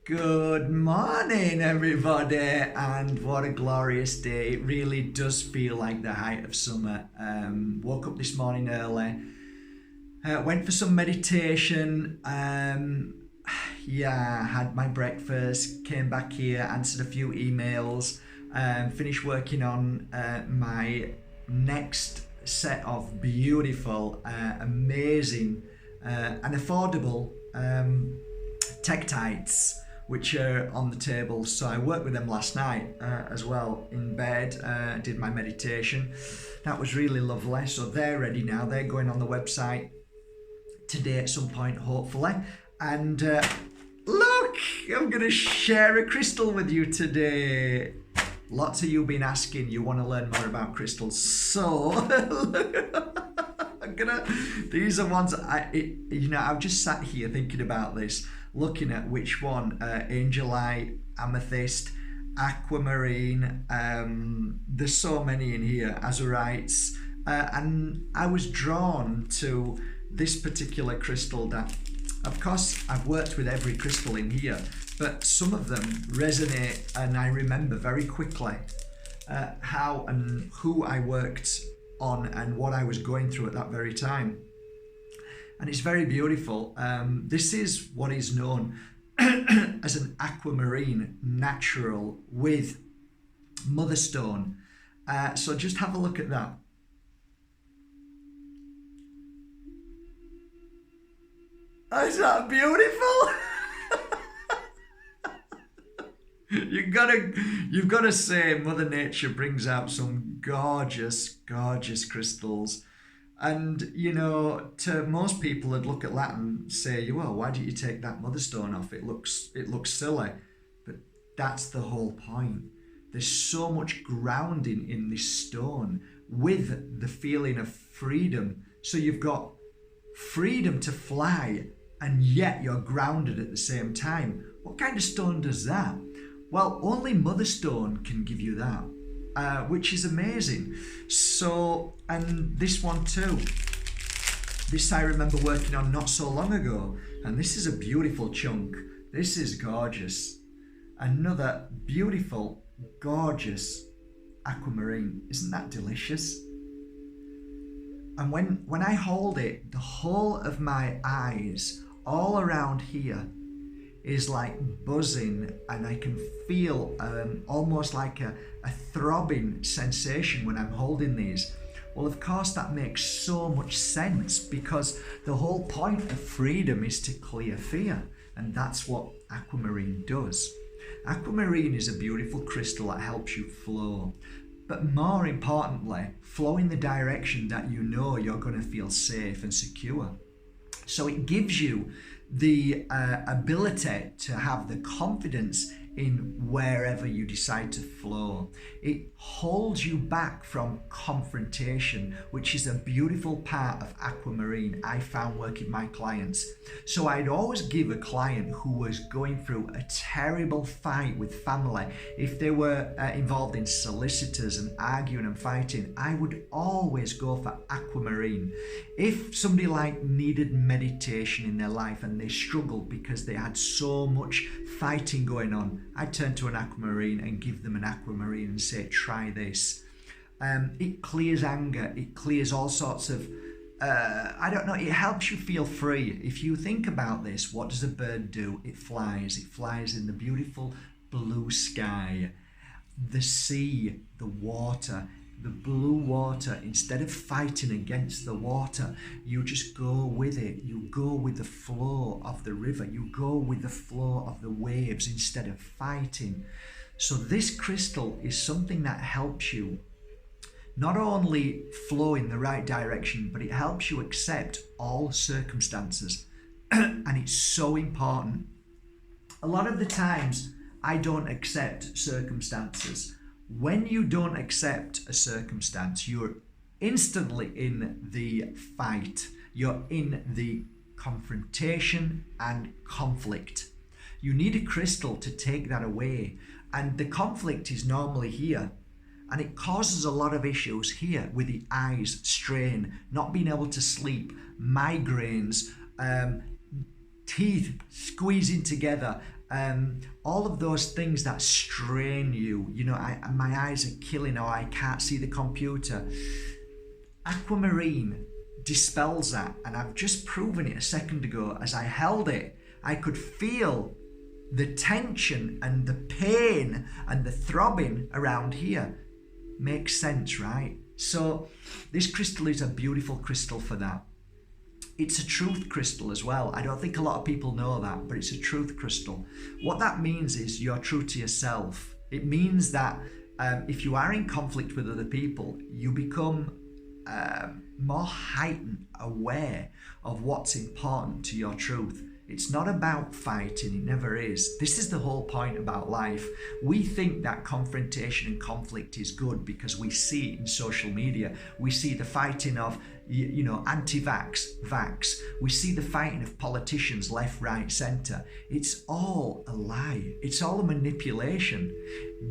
Good morning, everybody, and what a glorious day. It really does feel like the height of summer. Woke up this morning early, went for some meditation, had my breakfast, came back here, answered a few emails, finished working on my next set of beautiful, amazing, and affordable Tektites, which are on the table. So I worked with them last night as well in bed, did my meditation. That was really lovely. So they're ready now. They're going on the website today at some point, hopefully. And look, I'm going to share a crystal with you today. Lots of you have been asking, you want to learn more about crystals. So these are ones I've just sat here thinking about this, looking at which one, angelite, amethyst, aquamarine, there's so many in here, azurites, and I was drawn to this particular crystal that, of course, I've worked with every crystal in here, but some of them resonate, and I remember very quickly how and who I worked on and what I was going through at that very time. And it's very beautiful. This is what is known as an aquamarine natural with motherstone. So just have a look at that. Is that beautiful? You've got to say Mother Nature brings out some gorgeous, gorgeous crystals. And, to most people would look at that and say, well, why don't you take that motherstone off? It looks silly. But that's the whole point. There's so much grounding in this stone with the feeling of freedom. So you've got freedom to fly, and yet you're grounded at the same time. What kind of stone does that? Well, only motherstone can give you that, which is amazing. So, and this one too. This I remember working on not so long ago, and this is a beautiful chunk. This is gorgeous. Another beautiful, gorgeous aquamarine. Isn't that delicious? And when I hold it, the whole of my eyes, all around here, is like buzzing, and I can feel almost like a throbbing sensation when I'm holding these. Well, of course, that makes so much sense, because the whole point of freedom is to clear fear, and that's what aquamarine does. Aquamarine is a beautiful crystal that helps you flow, but more importantly, flow in the direction that you know you're going to feel safe and secure. So it gives you the ability to have the confidence in wherever you decide to flow. It holds you back from confrontation, which is a beautiful part of aquamarine I found working with my clients. So I'd always give a client who was going through a terrible fight with family, if they were involved in solicitors and arguing and fighting, I would always go for aquamarine. If somebody needed meditation in their life and they struggled because they had so much fighting going on, I'd turn to an aquamarine and give them an aquamarine and say, try this. It clears anger, it clears all sorts of, it helps you feel free. If you think about this, what does a bird do? It flies in the beautiful blue sky, the sea, the water, the blue water. Instead of fighting against the water, you just go with it. You go with the flow of the river. You go with the flow of the waves instead of fighting. So this crystal is something that helps you not only flow in the right direction, but it helps you accept all circumstances. And it's so important. A lot of the times, I don't accept circumstances. When you don't accept a circumstance, you're instantly in the fight. You're in the confrontation and conflict. You need a crystal to take that away. And the conflict is normally here. And it causes a lot of issues here with the eyes, strain, not being able to sleep, migraines, teeth squeezing together, all of those things that strain you. You know, my eyes are killing, or I can't see the computer. Aquamarine dispels that, and I've just proven it a second ago. As I held it, I could feel the tension and the pain and the throbbing around here. Makes sense, right? So this crystal is a beautiful crystal for that. It's a truth crystal as well. I don't think a lot of people know that, but it's a truth crystal. What that means is you're true to yourself. It means that if you are in conflict with other people, you become more heightened, aware of what's important to your truth. It's not about fighting, it never is. This is the whole point about life. We think that confrontation and conflict is good because we see it in social media. We see the fighting of, you know, anti-vax, vax. We see the fighting of politicians, left, right, centre. It's all a lie. It's all a manipulation.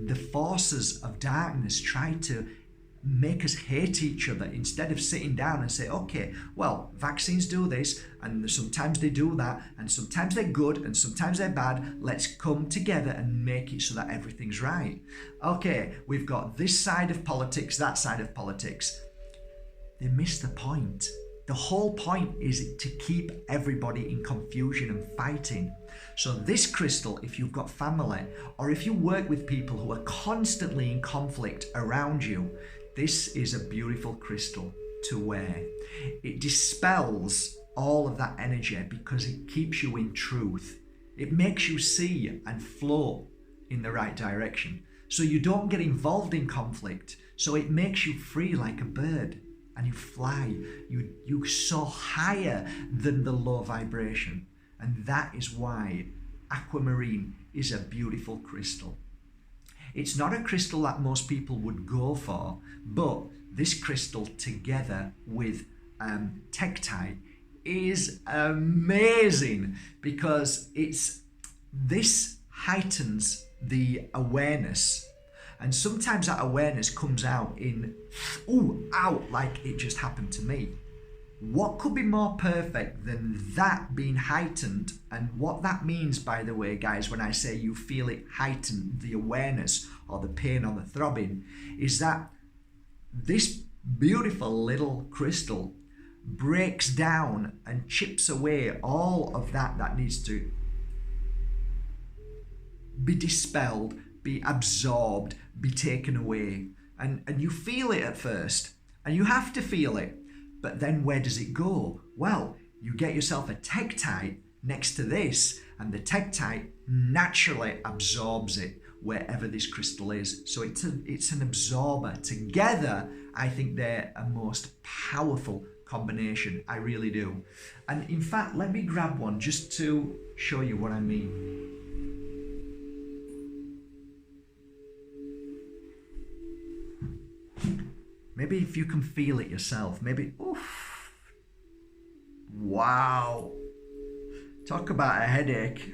The forces of darkness try to make us hate each other instead of sitting down and say, okay, well, vaccines do this, and sometimes they do that, and sometimes they're good, and sometimes they're bad. Let's come together and make it so that everything's right. Okay, we've got this side of politics, that side of politics. They miss the point. The whole point is to keep everybody in confusion and fighting. So this crystal, if you've got family, or if you work with people who are constantly in conflict around you, this is a beautiful crystal to wear. It dispels all of that energy because it keeps you in truth. It makes you see and flow in the right direction. So you don't get involved in conflict. So it makes you free like a bird, and you fly. You soar higher than the low vibration. And that is why aquamarine is a beautiful crystal. It's not a crystal that most people would go for, but this crystal together with Tektite is amazing because this heightens the awareness, and sometimes that awareness comes out in ooh, ow, like it just happened to me. What could be more perfect than that being heightened? And what that means, by the way, guys, when I say you feel it heighten, the awareness or the pain or the throbbing, is that this beautiful little crystal breaks down and chips away all of that needs to be dispelled, be absorbed, be taken away. And you feel it at first, and you have to feel it. But then where does it go? Well, you get yourself a Tektite next to this, and the Tektite naturally absorbs it wherever this crystal is. So it's an absorber. Together, I think they're a most powerful combination. I really do. And in fact, let me grab one just to show you what I mean. Maybe if you can feel it yourself, maybe, oof, wow, talk about a headache.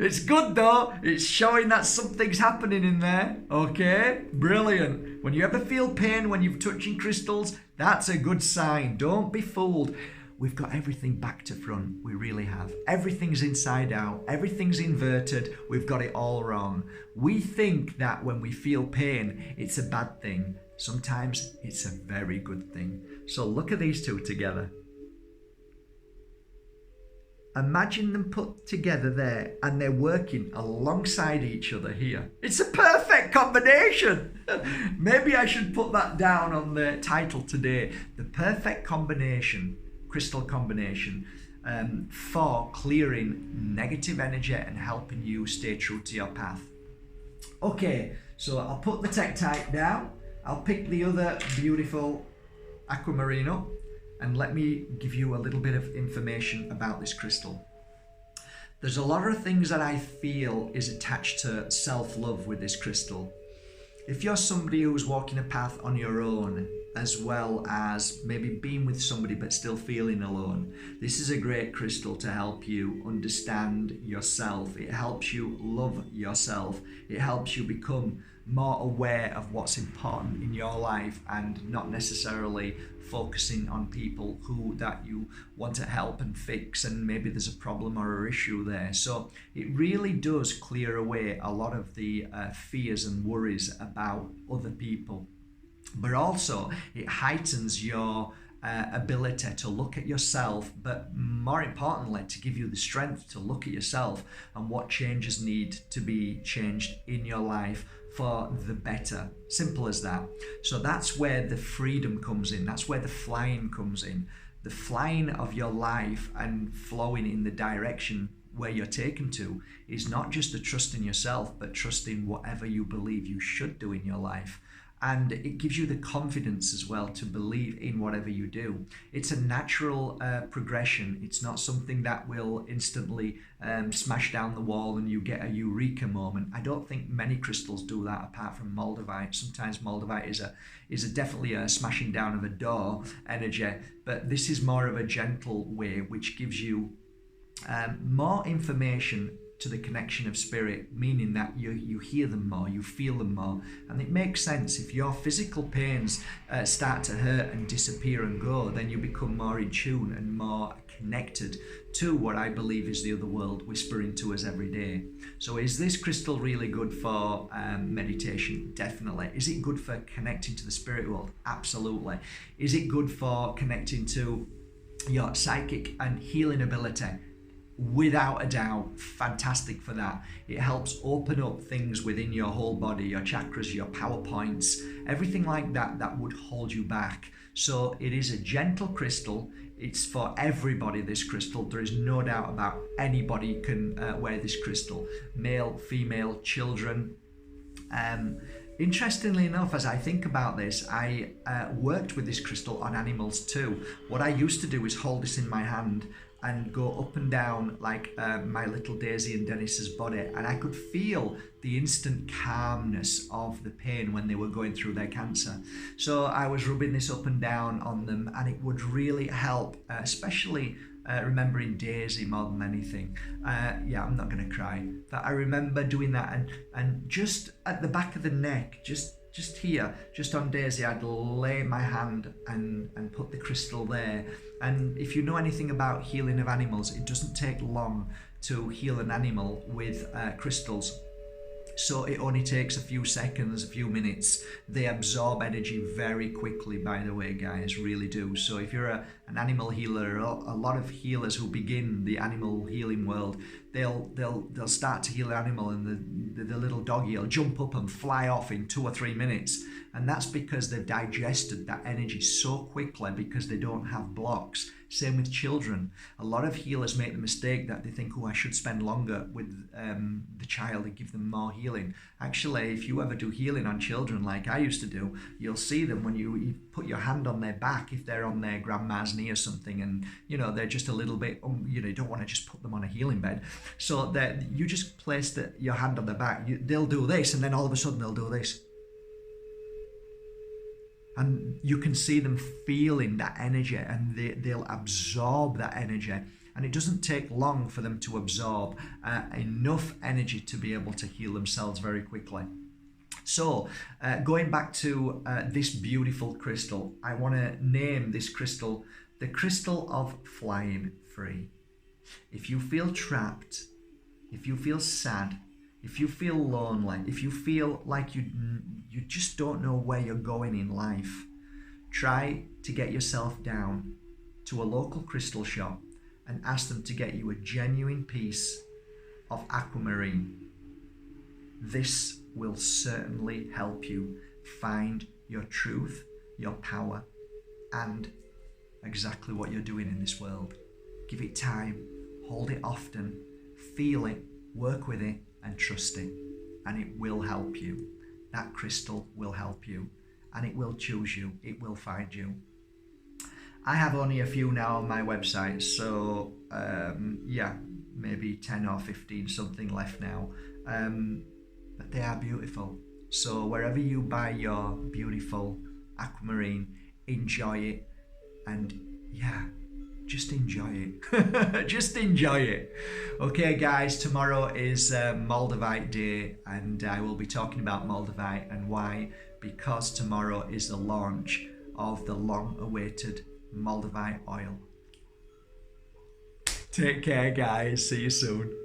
It's good though, it's showing that something's happening in there, okay, brilliant. When you ever feel pain when you're touching crystals, that's a good sign, don't be fooled. We've got everything back to front, we really have. Everything's inside out, everything's inverted, we've got it all wrong. We think that when we feel pain, it's a bad thing. Sometimes it's a very good thing. So look at these two together. Imagine them put together there, and they're working alongside each other here. It's a perfect combination. Maybe I should put that down on the title today. The perfect combination. Crystal combination for clearing negative energy and helping you stay true to your path. Okay, so I'll put the Tektite down. I'll pick the other beautiful aquamarine up, and let me give you a little bit of information about this crystal. There's a lot of things that I feel is attached to self-love with this crystal. If you're somebody who's walking a path on your own as well as maybe being with somebody but still feeling alone. This is a great crystal to help you understand yourself. It helps you love yourself. It helps you become more aware of what's important in your life and not necessarily focusing on people who that you want to help and fix, and maybe there's a problem or an issue there. So it really does clear away a lot of the fears and worries about other people, but also it heightens your ability to look at yourself, but more importantly to give you the strength to look at yourself and what changes need to be changed in your life for the better. Simple as that. So that's where the freedom comes in. That's where the flying comes in. The flying of your life and flowing in the direction where you're taken to is not just a trust in yourself, but trust in whatever you believe you should do in your life. And it gives you the confidence as well to believe in whatever you do. It's a natural progression. It's not something that will instantly smash down the wall and you get a eureka moment. I don't think many crystals do that apart from Moldavite. Sometimes Moldavite is definitely a smashing down of a door energy, but this is more of a gentle way, which gives you more information to the connection of spirit, meaning that you hear them more, you feel them more. And it makes sense. If your physical pains start to hurt and disappear and go, then you become more in tune and more connected to what I believe is the other world whispering to us every day. So is this crystal really good for meditation? Definitely. Is it good for connecting to the spirit world? Absolutely. Is it good for connecting to your psychic and healing ability? Without a doubt, fantastic for that. It helps open up things within your whole body, your chakras, your power points, everything like that that would hold you back. So it is a gentle crystal. It's for everybody, this crystal. There is no doubt about anybody can wear this crystal. Male, female, children. Interestingly enough, as I think about this, I worked with this crystal on animals too. What I used to do is hold this in my hand and go up and down like my little Daisy and Dennis's body, and I could feel the instant calmness of the pain when they were going through their cancer. So I was rubbing this up and down on them, and it would really help, especially remembering Daisy more than anything. Yeah, I'm not going to cry, but I remember doing that, and just at the back of the neck, just here, just on Daisy, I'd lay my hand and put the crystal there. And if you know anything about healing of animals, it doesn't take long to heal an animal with crystals. So it only takes a few seconds, a few minutes. They absorb energy very quickly, by the way, guys, really do. So if you're an animal healer, a lot of healers who begin the animal healing world, they'll start to heal an animal, and the little doggy will jump up and fly off in 2 or 3 minutes. And that's because they've digested that energy so quickly because they don't have blocks. Same with children. A lot of healers make the mistake that they think, oh, I should spend longer with the child and give them more healing. Actually, if you ever do healing on children like I used to do, you'll see them when you put your hand on their back, if they're on their grandma's knee or something, and they're just a little bit, you don't want to just put them on a healing bed. So that you just place your hand on their back, they'll do this, and then all of a sudden they'll do this. And you can see them feeling that energy, and they'll absorb that energy. And it doesn't take long for them to absorb enough energy to be able to heal themselves very quickly. So going back to this beautiful crystal, I want to name this crystal the crystal of flying free. If you feel trapped, if you feel sad, if you feel lonely, if you feel like you just don't know where you're going in life, try to get yourself down to a local crystal shop and ask them to get you a genuine piece of aquamarine. This will certainly help you find your truth, your power, and exactly what you're doing in this world. Give it time, hold it often, feel it, work with it, and trust it, and it will help you. That crystal will help you, and it will choose you. It will find you. I have only a few now on my website, so maybe 10 or 15 something left now, but they are beautiful. So wherever you buy your beautiful aquamarine, enjoy it, and yeah, just enjoy it. Just enjoy it. Okay, guys, tomorrow is Moldavite Day, and I will be talking about Moldavite and why. Because tomorrow is the launch of the long-awaited Moldavite oil. Take care, guys. See you soon.